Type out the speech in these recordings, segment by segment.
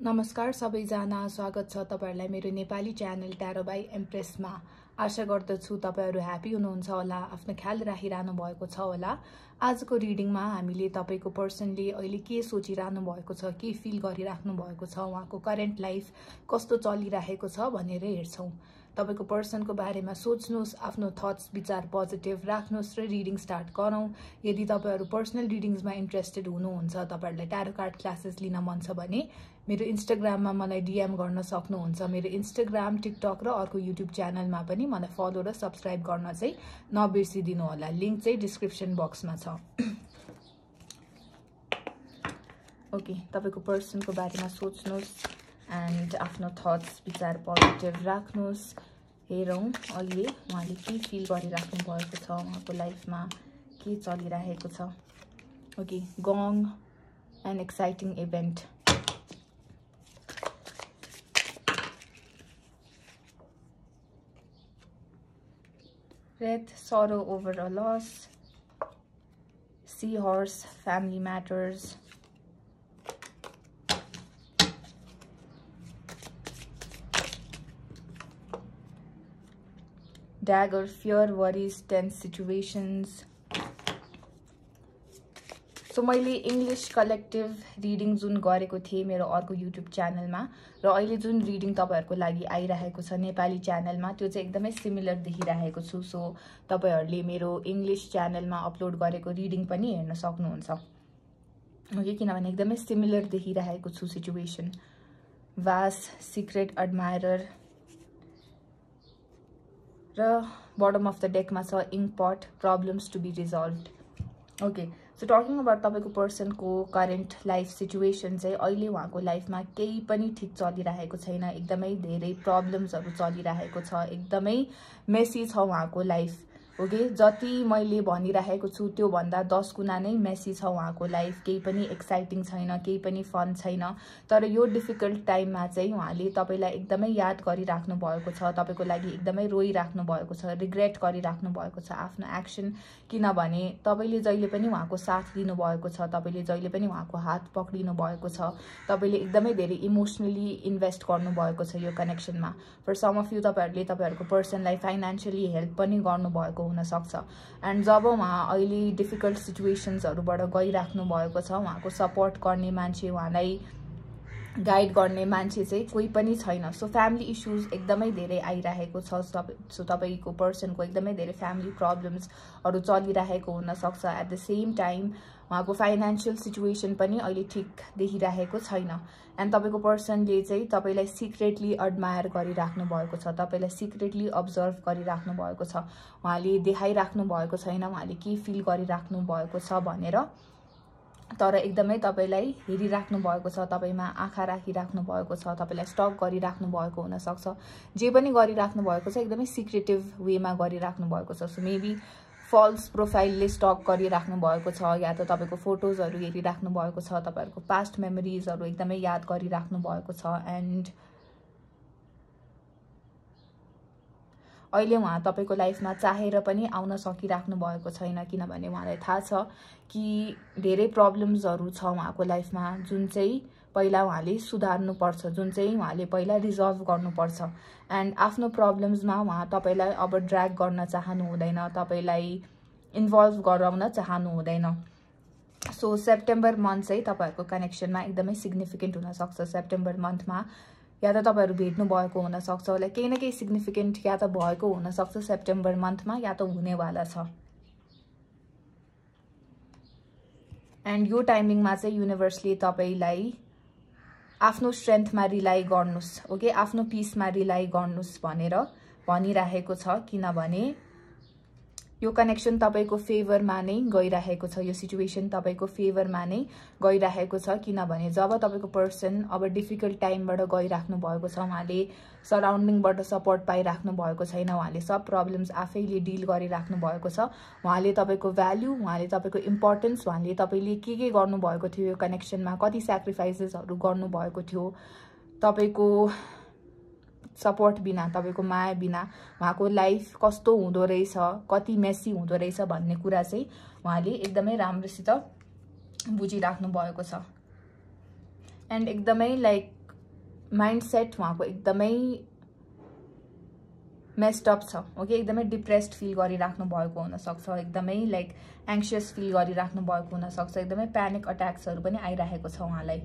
नमस्कार सबैजना, स्वागत छ तपाईहरुलाई मेरो नेपाली च्यानल ट्यारो बाइ एम्प्रेसमा। आशा गर्दछु तपाईहरु ह्यापी हुनुहुन्छ होला, आफ्नो ख्याल राखिरहनु भएको छ होला। आजको रिडिङमा हामीले तपाईको पर्सनले अहिले के सोचिरहनु भएको छ, के फिल गरिराख्नु भएको छ, उहाँको करेन्ट लाइफ कस्तो चलिरहेको छ भनेर हेर्छौं। तपाईको पर्सनको बारेमा सोच्नुस्, आफ्नो थट्स विचार पोजिटिभ राख्नुस् र रिडिङ स्टार्ट गरौं। यदि तपाईहरु पर्सनल रिडिङ्समा इन्ट्रेस्टेड हुनुहुन्छ, तपाईहरुलाई ट्यारो कार्ड क्लासेस लिन मन छ भने मेरो इन्स्टाग्राममा मलाई डीएम गर्न सक्नुहुन्छ। मेरो इन्स्टाग्राम, टिकटक र अर्को युट्युब च्यानलमा पनि मलाई फलो र सब्स्क्राइब गर्न चाहिँ नबिर्सिदिनु होला। लिंक चाहिँ डिस्क्रिप्सन बक्समा छ। ओके, तपाईको पर्सनको बारेमा सोच्नुस् एन्ड आफ्नो थट्स विचार पोजिटिभ राख्नुस्। हेरौं अहिले उहाँले के फिल गरिराख्नु भएको छ, उहाँको लाइफमा के चलिरहेको छ। Okay, gang an exciting event. Death, sorrow over a loss. Seahorse, family matters. Dagger, fear, worries, tense situations. So मैले इंग्लिश कलेक्टिभ रिडिङ जुन गरेको थिएँ मेरो अर्को युट्युब च्यानलमा र अहिले जुन रिडिङ तपाईहरुको लागि आइरहेको छ नेपाली च्यानलमा, त्यो चाहिँ एकदमै सिमिलर देखिरहेको छु। सो तपाईहरुले मेरो इंग्लिश च्यानलमा अपलोड गरेको रिडिङ पनि हेर्न सक्नुहुन्छ। ओके, किनभने एकदमै सिमिलर देखिरहेको छु सिचुएसन। वास, सिक्रेट एडमायरर र बटम अफ द डेकमा छ ink pot, problems to be resolved. Okay, so talking about तपाईको पर्सनको करेन्ट लाइफ सिचुएसन चाहिँ अहिले उहाँको लाइफमा केही पनि ठीक चलिरहेको छैन। एकदमै धेरै प्रब्लम्सहरु चलिरहेको छ, एकदमै मेसी छ उहाँको लाइफ। ओके, जति मैले भनिरहेको छु त्यो भन्दा 10 गुना नै मेसी छ उहाँको लाइफ। केही पनि एक्साइटिङ छैन, केही पनि फन छैन। तर यो डिफिकल्ट टाइममा चाहिँ उहाँले तपाईलाई एकदमै याद गरिराख्नु भएको छ, तपाईको लागि एकदमै रोइराख्नु भएको छ, रिग्रेट गरिराख्नु भएको छ आफ्नो एक्सन। किनभने तपाईले जहिले पनि उहाँको साथ दिनु भएको छ, तपाईले जहिले पनि उहाँको हात पक्रिनु भएको छ, तपाईले एकदमै धेरै इमोसनली इन्भेस्ट गर्नु भएको छ यो कनेक्सनमा। फर सम अफ यु तपाईहरुले तपाईहरुको पर्सनलाई फाइनान्शियली हेल्प पनि गर्नु भएको हुन सक्छ। एन्ड जब उहाँ अहिले डिफिकल्ट सिचुएसन्सहरुबाट गइराख्नु भएको छ, उहाँको सपोर्ट गर्ने मान्छे, उहाँलाई गाइड गर्ने मान्छे चाहिँ कोही पनि छैन। सो फ्यामिली इश्यूज एकदमै धेरै आइरहेको छ। सो तपाईको पर्सनको एकदमै धेरै फ्यामिली प्रब्लम्सहरु चलिरहेको हुन सक्छ। एट द सेम टाइम उहाँको फाइनान्शियल सिचुएसन पनि अहिले ठीक देखिरहेको छैन। एन्ड तपाईको पर्सनले चाहिँ तपाईलाई सिक्रेटली एडमायर गरिराख्नु भएको छ, तपाईलाई सिक्रेटली अब्जर्भ गरिराख्नु भएको छ। उहाँले देखाइराख्नु भएको छैन उहाँले के फिल गरिराख्नु भएको छ भनेर, तर एकदमै तपाईलाई हेरिराख्नु भएको छ, तपाईमा आँखा राखिराख्नु भएको छ, तपाईलाई स्टक गरिराख्नु भएको हुन सक्छ। जे पनि गरिराख्नु भएको छ एकदमै सिक्रेटिभ वेमा गरिराख्नु भएको छ। सो मेबी फल्स प्रोफाइलले स्टक गरिराख्नु भएको छ, या त तपाईको फोटोजहरु हेरिराख्नु भएको छ, तपाईहरुको पास्ट मेमोरिजहरु एकदमै याद गरिराख्नु भएको छ। एन्ड अहिले उहाँ तपाईको लाइफमा चाहेर पनि आउन सकिराख्नु भएको छैन, किनभने उहाँलाई थाहा छ कि धेरै प्रब्लम्सहरु छ उहाँको लाइफमा, जुन चाहिँ पहिला उहाँले सुधार्नु पर्छ, जुन चाहिँ उहाँले पहिला रिजल्भ गर्नुपर्छ। एन्ड आफ्नो प्रब्लम्समा उहाँ तपाईलाई अब ड्र्याग गर्न चाहनु हुँदैन, तपाईलाई इन्भल्भ गराउन चाहनु हुँदैन। सो सेप्टेम्बर मन्थ चाहिँ तपाईहरुको कनेक्सनमा एकदमै सिग्निफिकेन्ट हुन सक्छ। सेप्टेम्बर मन्थमा या त तपाईहरु भेट्नु भएको हुन सक्छ होला, केही न केही सिग्निफिकेन्ट या त भएको हुन सक्छ सेप्टेम्बर मन्थमा, या त हुनेवाला छ। एन्ड यो टाइमिङमा चाहिँ युनिभर्सले तपाईलाई आफ्नो स्ट्रेन्थमा रिलाइ गर्नुस्, ओके, आफ्नो पीसमा रिलाइ गर्नुस् भनेर भनिरहेको छ। किनभने यो कनेक्सन तपाईको फेभरमा नै गइरहेको छ, यो सिचुएसन तपाईको फेभरमा नै गइरहेको छ। किनभने जब तपाईको पर्सन अब डिफिकल्ट टाइमबाट गइराख्नु भएको छ, उहाँले सराउन्डिङबाट सपोर्ट पाइराख्नु भएको छैन, उहाँले सब प्रब्लम्स आफैले डिल गरिराख्नु भएको छ। उहाँले तपाईको भ्याल्यु, उहाँले तपाईको इम्पोर्टेन्स, उहाँले तपाईले के गर्नु भएको थियो यो कनेक्सनमा, कति स्याक्रिफाइसेसहरु गर्नु भएको थियो, तपाईको सपोर्ट बिना, तपाईको माया बिना उहाँको लाइफ कस्तो हुँदो रहेछ, कति मेसी हुँदो रहेछ भन्ने कुरा चाहिँ उहाँले एकदमै राम्रोसित बुझिराख्नु भएको छ। एन्ड एकदमै लाइक माइन्डसेट उहाँको एकदमै मेस्ड अप छ। ओके, एकदमै डिप्रेस्ड फिल गरिराख्नु भएको हुनसक्छ, एकदमै लाइक एङ्सियस फिल गरिराख्नु भएको हुनसक्छ, एकदमै प्यानिक अट्याक्सहरू पनि आइरहेको छ उहाँलाई।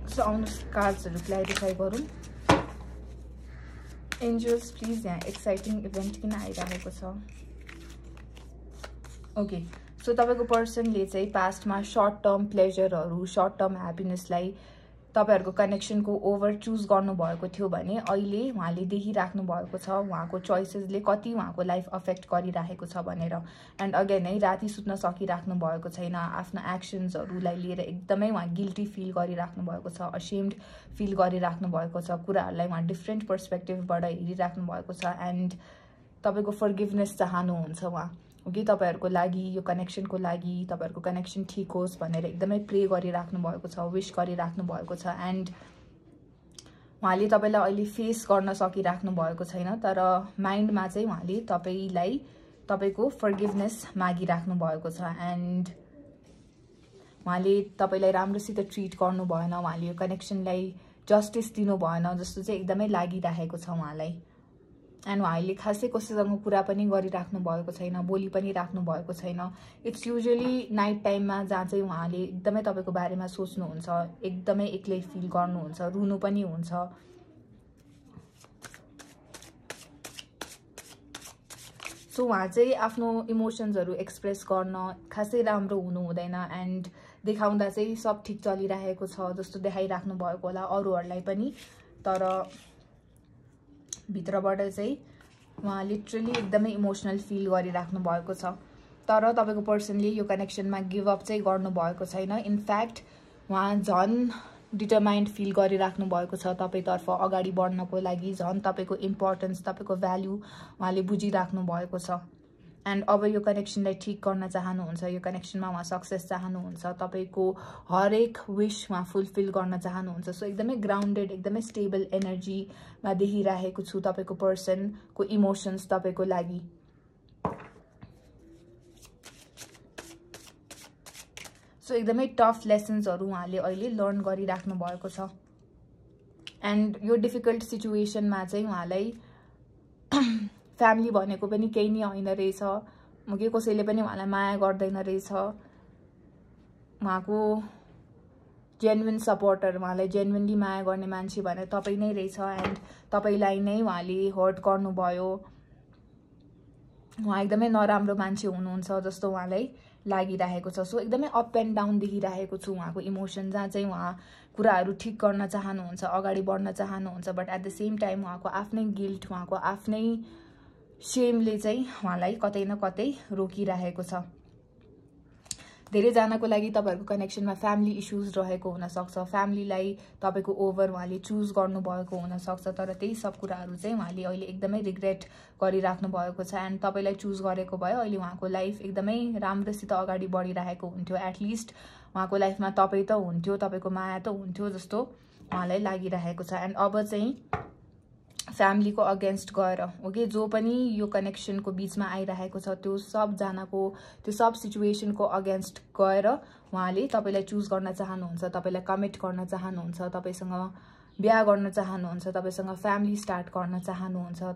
सो आउनुहोस् कार्ड्सहरू क्ल्यारिफाई गरौँ। एन्जल्स प्लिज, यहाँ एक्साइटिङ इभेन्ट किन आइरहेको छ? ओके, सो तपाईँको पर्सनले चाहिँ पास्टमा सर्ट टर्म प्लेजरहरू, सर्ट टर्म ह्याप्पिनेसलाई तपाईँहरूको कनेक्सनको ओभर चुज गर्नुभएको थियो भने अहिले उहाँले देखिराख्नु भएको छ उहाँको चोइसेसले कति उहाँको लाइफ अफेक्ट गरिरहेको छ भनेर। एन्ड अगेन है, राति सुत्न सकिराख्नु भएको छैन, आफ्नो एक्सन्सहरूलाई लिएर एकदमै उहाँ गिल्टी फिल गरिराख्नु भएको छ, असेम्ड फिल गरिराख्नु भएको छ, कुराहरूलाई उहाँ डिफ्रेन्ट पर्सपेक्टिभबाट हेरिराख्नु भएको छ। एन्ड तपाईँको फर्गिभनेस चाहनुहुन्छ उहाँ। ओके, तपाईँहरूको लागि, यो कनेक्सनको लागि, तपाईँहरूको कनेक्सन ठिक होस् भनेर एकदमै प्रे गरिराख्नु भएको छ, विश गरिराख्नु भएको छ। एन्ड उहाँले तपाईँलाई अहिले फेस गर्न सकिराख्नु भएको छैन, तर माइन्डमा चाहिँ उहाँले तपाईँलाई तपाईँको फर्गिभनेस मागिराख्नु भएको छ। एन्ड उहाँले तपाईँलाई राम्रोसित ट्रिट गर्नु भएन, उहाँले यो कनेक्सनलाई जस्टिस दिनु भएन जस्तो चाहिँ एकदमै लागिरहेको छ उहाँलाई। एन्ड उहाँले खासै कसैसँग कुरा पनि गरिराख्नु भएको छैन, बोली पनि राख्नु भएको छैन। इट्स युजली नाइट टाइममा जहाँ चाहिँ उहाँले एकदमै तपाईँको बारेमा सोच्नुहुन्छ, एकदमै एक्लै फिल गर्नुहुन्छ, रुनु पनि हुन्छ। सो उहाँ चाहिँ आफ्नो इमोसन्सहरू एक्सप्रेस गर्न खासै राम्रो हुनु हुँदैन। एन्ड देखाउँदा चाहिँ सब ठिक चलिरहेको छ जस्तो देखाइराख्नु भएको होला अरूहरूलाई पनि, तर भित्रबाट चाहिँ उहाँ लिटरली एकदमै इमोसनल फिल गरिराख्नु भएको छ। तर तपाईँको पर्सनले यो कनेक्सनमा गिभ अप चाहिँ गर्नुभएको छैन। इनफ्याक्ट उहाँ झन् डिटरमाइन्ड फिल गरिराख्नु भएको छ तपाईँतर्फ अगाडि बढ्नको लागि, झन् तपाईँको इम्पोर्टेन्स, तपाईँको भ्याल्यु उहाँले बुझिराख्नु भएको छ। एन्ड अब यो कनेक्सनलाई ठिक गर्न चाहनुहुन्छ, यो कनेक्सनमा उहाँ सक्सेस चाहनुहुन्छ, तपाईँको हरेक विश उहाँ फुलफिल गर्न चाहनुहुन्छ। सो एकदमै ग्राउन्डेड, एकदमै स्टेबल एनर्जीमा देखिरहेको छु तपाईँको पर्सनको इमोसन्स तपाईँको लागि। सो एकदमै टफ लेसन्सहरू उहाँले अहिले लर्न गरिराख्नु भएको छ। एन्ड यो डिफिकल्ट सिचुएसनमा चाहिँ उहाँलाई फ्यामिली भनेको पनि केही नै होइन रहेछ, कि कसैले पनि उहाँलाई माया गर्दैन रहेछ। उहाँको जेन्युन सपोर्टर, उहाँलाई जेन्युनली माया गर्ने मान्छे भने तपाईँ नै रहेछ। एन्ड तपाईँलाई नै उहाँले हर्ट गर्नुभयो, उहाँ एकदमै नराम्रो मान्छे हुनुहुन्छ जस्तो उहाँलाई लागिरहेको छ। सो एकदमै अप एन्ड डाउन देखिरहेको छु उहाँको इमोसन, जहाँ चाहिँ उहाँ कुराहरू ठिक गर्न चाहनुहुन्छ, अगाडि बढ्न चाहनुहुन्छ, but at the same time उहाँको आफ्नै गिल्ट, उहाँको आफ्नै सेमले चाहिँ उहाँलाई कतै न कतै रोकिरहेको छ। धेरैजनाको लागि तपाईँहरूको कनेक्सनमा फ्यामिली इस्युज रहेको हुनसक्छ, फ्यामिलीलाई तपाईँको ओभर उहाँले चुज गर्नुभएको हुनसक्छ, तर त्यही सब कुराहरू चाहिँ उहाँले अहिले एकदमै रिग्रेट गरिराख्नु भएको छ। एन्ड तपाईँलाई चुज गरेको भए अहिले उहाँको लाइफ एकदमै राम्रोसित अगाडि बढिरहेको हुन्थ्यो। एटलिस्ट उहाँको लाइफमा तपाईँ त हुन्थ्यो, तपाईँको माया त हुन्थ्यो जस्तो उहाँलाई लागिरहेको छ। एन्ड अब चाहिँ फ्यामिलीको अगेन्स्ट गएर, ओके, जो पनि यो कनेक्सनको बिचमा आइरहेको छ त्यो सबजनाको, त्यो सब सिचुएसनको अगेन्स्ट गएर उहाँले तपाईँलाई चुज गर्न चाहनुहुन्छ, तपाईँलाई कमिट गर्न चाहनुहुन्छ, तपाईँसँग बिहा गर्न चाहनुहुन्छ, तपाईँसँग फ्यामिली स्टार्ट गर्न चाहनुहुन्छ।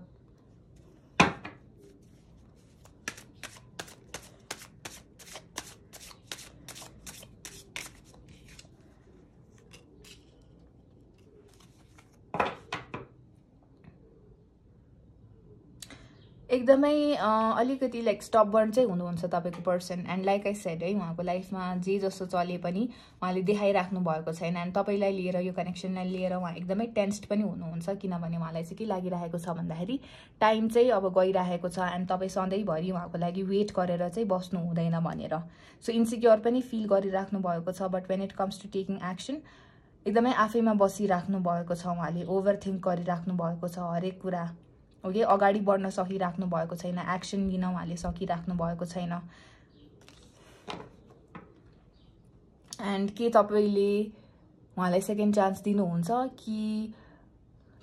एकदमै अलिकति लाइक स्टबर्न चाहिँ हुनुहुन्छ तपाईँको person. And like I said है, उहाँको लाइफमा जे जस्तो चले पनि उहाँले देखाइराख्नु भएको छैन। एन्ड तपाईँलाई लिएर, यो कनेक्सनलाई लिएर उहाँ एकदमै टेन्स्ड पनि हुनुहुन्छ, किनभने उहाँलाई चाहिँ के लागिरहेको छ भन्दाखेरि टाइम चाहिँ अब गइरहेको छ एन्ड तपाईँ सधैँभरि उहाँको लागि वेट गरेर चाहिँ बस्नु हुँदैन भनेर। सो इन्सिक्योर पनि फिल गरिराख्नु भएको छ, but when it comes to taking action एकदमै आफैमा बसिराख्नु भएको छ उहाँले, ओभर थिङ्क गरिराख्नु भएको छ हरेक कुरा। ओके, अगाडि बढ्न सकिराख्नु भएको छैन, एक्सन लिन उहाँले सकिराख्नु भएको छैन। एन्ड के तपाईँले उहाँलाई सेकेन्ड चान्स दिनुहुन्छ कि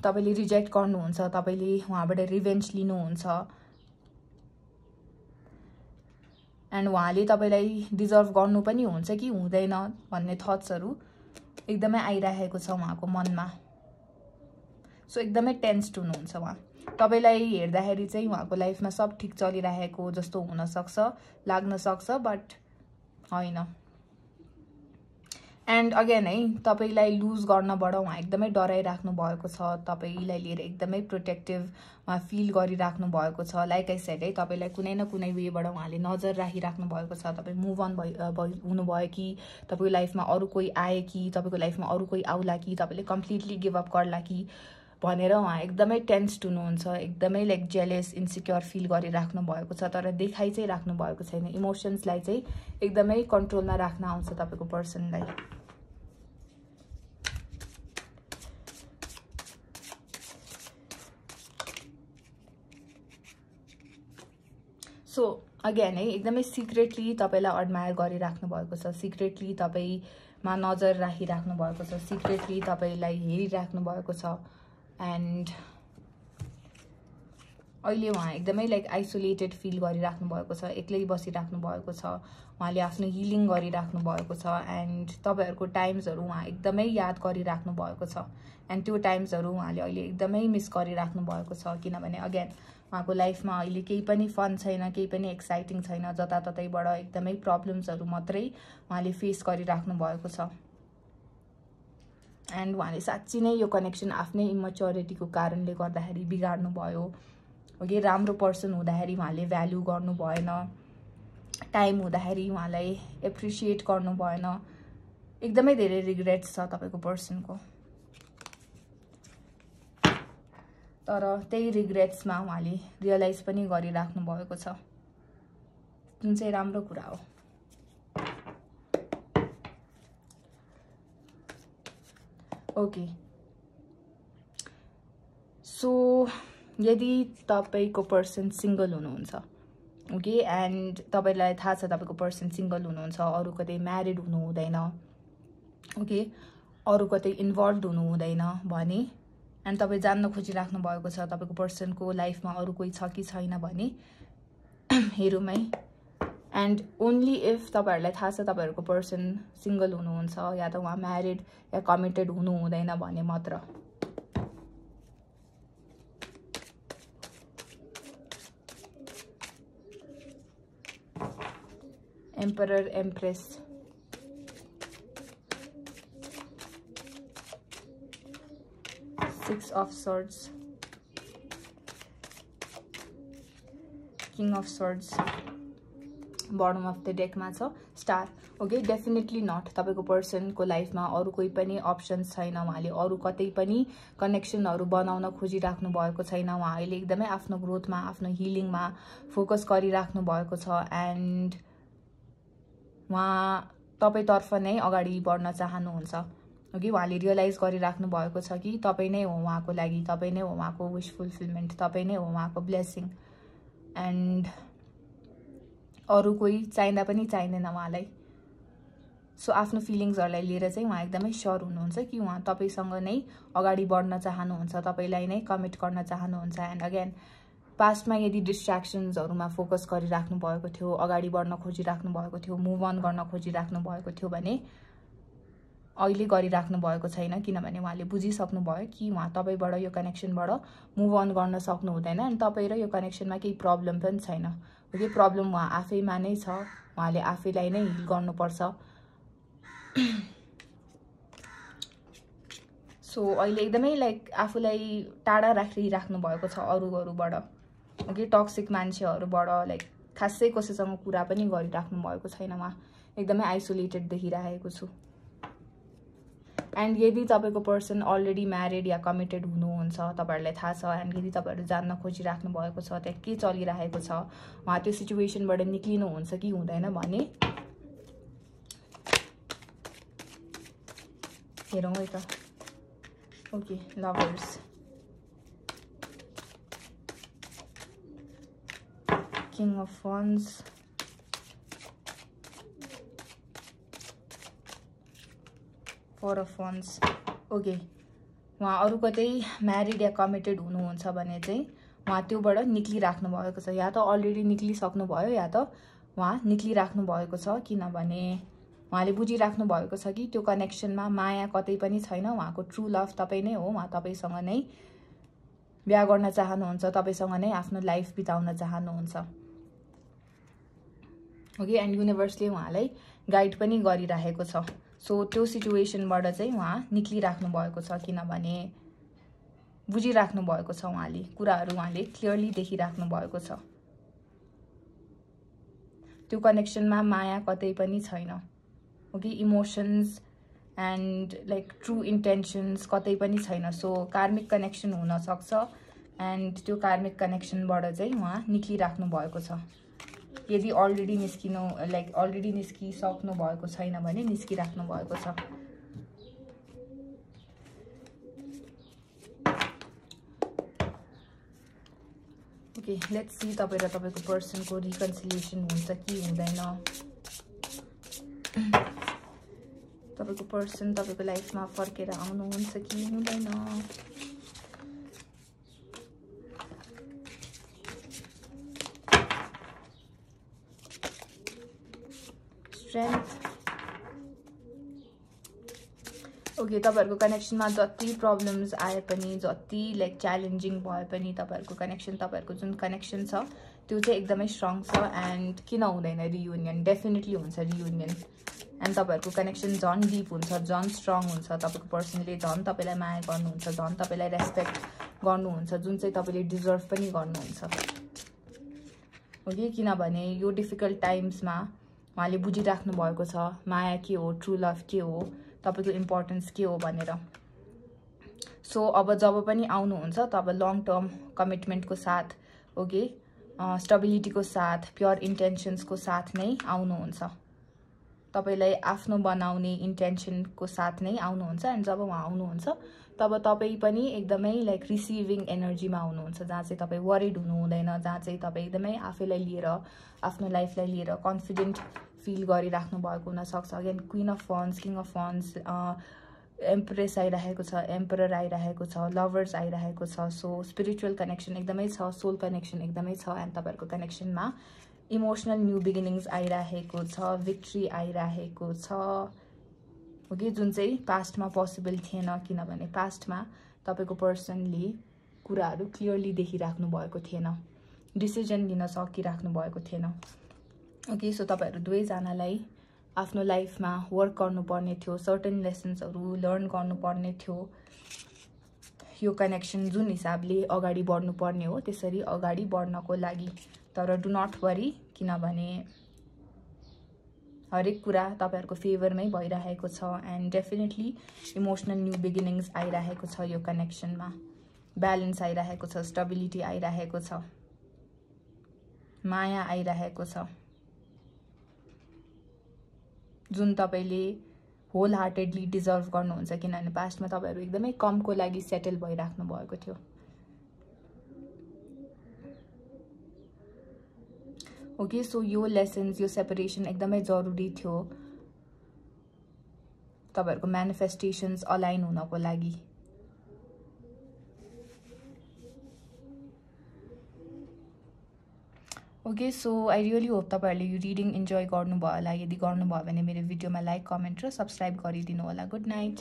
तपाईले रिजेक्ट गर्नुहुन्छ, तपाईले उहाँबाट रिभेन्ज लिनुहुन्छ एन्ड उहाँले तपाईलाई डिजर्भ गर्नु पनि हुन्छ कि हुँदैन भन्ने थट्सहरु एकदमै आइराखेको छ उहाँको मनमा। सो एकदमै टेन्स्ड हुनुहुन्छ उहाँ। तपाईलाई हेर्दाखेरि चाहिँ उहाँको लाइफमा सब ठीक चलिरहेको जस्तो हुन सक्छ, लाग्न सक्छ, बट हैन। एन्ड अगेन है, तपाईलाई लुज गर्नबाट उहाँ एकदमै डराइराख्नु भएको छ, तपाईलाई लिएर एकदमै प्रोटेक्टिभ उहाँ फिल गरिराख्नु भएको छ। लाइक आई सेड है, तपाईलाई कुनै न कुनै वेबाट उहाँले नजर राखिराख्नु भएको छ। तपाई मुभ अन हुनुभयो कि, तपाईको लाइफमा अरु कोही आए कि, तपाईको लाइफमा अरु कोही आउला कि, तपाईले कम्प्लिटली गिभ अप गर्ला कि भनेर उहाँ एकदमै टेन्स्ड हुनुहुन्छ, एकदमै लाइक जेलस, इन्सिक्योर फिल गरिराख्नु भएको छ, तर देखाइ चाहिँ राख्नु भएको छैन। इमोसन्सलाई चाहिँ एकदमै कन्ट्रोलमा राख्न आउँछ तपाईको पर्सनलाई। सो अगेन है, एकदमै सिक्रेटली तपाईलाई एडमायर गरिराख्नु भएको छ, सिक्रेटली तपाईमा नजर राखिराख्नु भएको छ, सिक्रेटली तपाईलाई हेरिराख्नु भएको छ। एन्ड अहिले उहाँ एकदमै लाइक आइसोलेटेड फिल गरिराख्नु भएको छ, एक्लै बसिराख्नु भएको छ, उहाँले आफ्नो हिलिङ गरिराख्नु भएको छ। एन्ड तपाईहरुको टाइम्सहरु उहाँ एकदमै याद गरिराख्नु भएको छ, एन्ड त्यो टाइम्सहरु उहाँले अहिले एकदमै मिस गरिराख्नु भएको छ, किनभने अगेन उहाँको लाइफमा अहिले केही पनि फन छैन, केही पनि एक्साइटिङ छैन, जताततैबाट एकदमै प्रब्लम्सहरु मात्रै उहाँले फेस गरिराख्नु भएको छ। एन्ड उहाँले साच्चै नै यो कनेक्सन आफ्नै इमेच्योरिटीको कारणले गर्दाखेरि बिगाड्नु भयो। ओके, राम्रो पर्सन हुँदाखेरि उहाँले भ्यालु गर्नु भएन, टाइम हुँदाखेरि उहाँलाई एप्रिसिएट गर्नु भएन, एकदमै धेरै रिग्रेट्स छ तपाईको पर्सनको। तर त्यही रिग्रेट्समा उहाँले रियलाइज पनि गरिराख्नु भएको छ, जुन चाहिँ राम्रो कुरा हो। ओके, सो यदि तपाईको पर्सन सिंगल हुनुहुन्छ, ओके, एन्ड तपाईलाई थाहा छ तपाईको पर्सन सिंगल हुनुहुन्छ, अरु कतै म्यारिड हुनु हुँदैन, ओके, अरु कतै इन्भल्भड हुनु हुँदैन भने, एन्ड तपाई जान्न खोजिराख्नु भएको छ तपाईको पर्सनको लाइफमा अरु कोही छ कि छैन भने हेरौँ है। एन्ड ओन्ली इफ तपाईहरुलाई थाहा छ तपाईहरुको पर्सन सिंगल हुनुहुन्छ या त उहाँ म्यारिड या कमिटेड हुनु हुँदैन भने मात्र। Emperor, empress, six of swords, king of swords, bottom of the डेकमा छ स्टार। ओके, डेफिनेटली नट, तपाईको पर्सनको लाइफमा अरु कोही पनि अप्सन्स छैन, उहाँले अरु कतै पनि कनेक्सनहरु बनाउन खोजिराख्नु भएको छैन। उहाँ अहिले एकदमै आफ्नो ग्रोथमा, आफ्नो हिलिङमा फोकस गरिराख्नु भएको छ। एन्ड उहाँ तपाईतर्फ नै अगाडि बढ्न चाहनुहुन्छ। ओके, उहाँले रियलाइज गरिराख्नु भएको छ कि तपाई नै हो उहाँको लागि, तपाई नै हो उहाँको विश फुलफिलमेन्ट, तपाई नै हो उहाँको ब्लेसिङ। एन्ड अरु कोही चाहिँदा पनि चाहिँदैन उहाँलाई। सो आफ्नो फिलिङ्सहरुलाई लिएर चाहिँ उहाँ एकदमै श्योर हुनुहुन्छ कि उहाँ तपाईसँग नै अगाडि बढ्न चाहनुहुन्छ, तपाईलाई नै कमिट गर्न चाहनुहुन्छ। एन्ड अगेन पास्टमा यदि डिस्ट्र्याक्सन्सहरुमा फोकस गरिराख्नु भएको थियो, अगाडि बढ्न खोजिराख्नु भएको थियो, मुभ अन गर्न खोजिराख्नु भएको थियो भने अहिले गरिराख्नु भएको छैन, किनभने उहाँले बुझिसक्नु भयो कि उहाँ तपाईबाट यो कनेक्सनबाट मुभ अन गर्न सक्नु हुँदैन। एन्ड तपाई र यो कनेक्सनमा केही प्रब्लम पनि छैन। ओके, प्रब्लम उहाँ आफैमा नै छ, उहाँले आफैलाई नै हिल गर्नुपर्छ। सो अहिले एकदमै लाइक आफूलाई टाढा राखिराख्नु भएको छ अरूबाट। ओके, टक्सिक मान्छेहरुबाट लाइक खासै कसैसँग कुरा पनि गरिराख्नु भएको छैन, उहाँ एकदमै आइसोलेटेड देखिरहेको छु। एन्ड यदि तपाईको पर्सन अलरेडी म्यारिड या कमिटेड हुनुहुन्छ, तपाईहरुलाई थाहा छ, एन्ड यदि तपाईहरु जान्न खोजिराख्नु भएको छ त्यहाँ के चलिरहेको छ, उहाँ त्यो सिचुएसनबाट निक्लिनुहुन्छ कि हुँदैन भने हेरौँ है त। Okay, lovers, king of wands, four of wands. Okay, उहाँ अरू कतै म्यारिड या कमिटेड हुनुहुन्छ भने चाहिँ उहाँ त्योबाट निक्लिराख्नु भएको छ, या त अलरेडी निक्लिसक्नु भयो या त उहाँ निक्लिराख्नु भएको छ, किनभने उहाँले बुझिराख्नु भएको छ कि त्यो कनेक्सनमा माया कतै पनि छैन। उहाँको ट्रु लभ तपाईँ नै हो, उहाँ तपाईँसँग नै बिहा गर्न चाहनुहुन्छ, तपाईँसँग नै आफ्नो लाइफ बिताउन चाहनुहुन्छ। ओके, एन्ड युनिभर्सले उहाँलाई गाइड पनि गरिरहेको छ। सो त्यो सिचुएसनबाट चाहिँ उहाँ निक्लिराख्नु भएको छ, किनभने बुझिराख्नु भएको छ, उहाँले कुराहरू उहाँले क्लियरली देखिराख्नु भएको छ। त्यो कनेक्सनमा माया कतै पनि छैन। Okay, emotions and like true intentions कतै पनि छैन। सो कार्मिक कनेक्सन हुनसक्छ, एन्ड त्यो कार्मिक कनेक्सनबाट चाहिँ उहाँ निक्लिराख्नु भएको छ। यदि अलरेडी अलरेडी निस्किसक्नु भएको छैन भने निस्किराख्नु भएको छ। ओके, लेट्स सी तपाईँ र तपाईँको पर्सनको रिकन्सिलिएसन हुन्छ कि हुँदैन। तपाईँको पर्सन तपाईँको लाइफमा फर्केर आउनुहुन्छ कि हुँदैन। स्ट्रेन्थ। ओके, तपाईँहरूको कनेक्सनमा जति प्रब्लम्स आए पनि, जति लाइक च्यालेन्जिङ भए पनि तपाईँहरूको कनेक्सन, तपाईँहरूको जुन कनेक्सन छ त्यो चाहिँ एकदमै स्ट्रङ छ। एन्ड किन हुँदैन रियुनियन, डेफिनेटली हुन्छ रियुनियन। एन्ड तपाईँहरूको कनेक्सन झन् डिप हुन्छ, झन् स्ट्रङ हुन्छ। तपाईँको पर्सनले झन् तपाईँलाई माया गर्नुहुन्छ, झन् तपाईँलाई रेस्पेक्ट गर्नुहुन्छ, जुन चाहिँ तपाईँले डिजर्भ पनि गर्नुहुन्छ। ओके, किनभने यो डिफिकल्ट टाइम्समा उहाँले बुझिराख्नु भएको छ माया के हो, ट्रु लभ के हो, तपाईँको इम्पोर्टेन्स के हो भनेर। सो अब जब पनि आउनुहुन्छ तब लङ टर्म कमिटमेन्टको साथ, ओके, स्टेबिलिटीको साथ, प्योर इन्टेन्सन्सको साथ नै आउनुहुन्छ। तपाईँलाई आफ्नो बनाउने इन्टेन्सनको साथ नै आउनुहुन्छ। एन्ड जब उहाँ आउनुहुन्छ तब तपाईँ पनि एकदमै लाइक रिसिभिङ एनर्जीमा हुनुहुन्छ, जहाँ चाहिँ तपाईँ वरिड हुनु हुँदैन, जहाँ चाहिँ तपाईँ एकदमै आफैलाई लिएर, आफ्नो लाइफलाई लिएर कन्फिडेन्ट फिल गरिराख्नु भएको हुनसक्छ। Again queen of wands, king of wands, empress आइरहेको छ, एम्परर आइरहेको छ, लभर्स आइरहेको छ। सो स्पिरिचुअल कनेक्सन एकदमै छ, सोल कनेक्सन एकदमै छ। एन्ड तपाईँहरूको कनेक्सनमा इमोसनल न्यू बिगिनिङ्स आइरहेको छ, भिक्ट्री आइरहेको छ। ओके, जुन चाहिँ पास्टमा पोसिबल थिएन, किनभने पास्टमा तपाईँको पर्सनले कुराहरू क्लियरली देखिराख्नु भएको थिएन, डिसिजन लिन सकिराख्नु भएको थिएन। ओके, सो तपाईँहरू दुवैजनालाई आफ्नो लाइफमा वर्क गर्नुपर्ने थियो, सर्टेन लेसन्सहरू लर्न गर्नुपर्ने थियो। यो कनेक्सन जुन हिसाबले अगाडि बढ्नुपर्ने हो त्यसरी अगाडि बढ्नको लागि। तर डु नट वरी, किनभने हरेक कुरा तपाईँहरूको फेभरमै भइरहेको छ। एन्ड डेफिनेटली इमोसनल न्यू बिगिनिङ्स आइरहेको छ यो कनेक्सनमा, ब्यालेन्स आइरहेको छ, स्टेबिलिटी आइरहेको छ, माया आइरहेको छ, जुन तपाईँले होल हार्टेडली डिजर्भ गर्नुहुन्छ। किनभने पास्टमा तपाईँहरू एकदमै कमको लागि सेटल भइराख्नु भएको थियो। ओके, सो यो लेसन्स, यो सेपरेसन एकदमै जरुरी थियो तपाईँहरूको म्यानिफेस्टेसन्स अलाइन हुनको लागि। Okay, so I really hope तपाईँहरूले यो रिडिङ इन्जोय गर्नुभयो होला। यदि गर्नुभयो भने मेरो भिडियोमा लाइक, कमेन्ट र सब्सक्राइब गरिदिनु होला। Good night.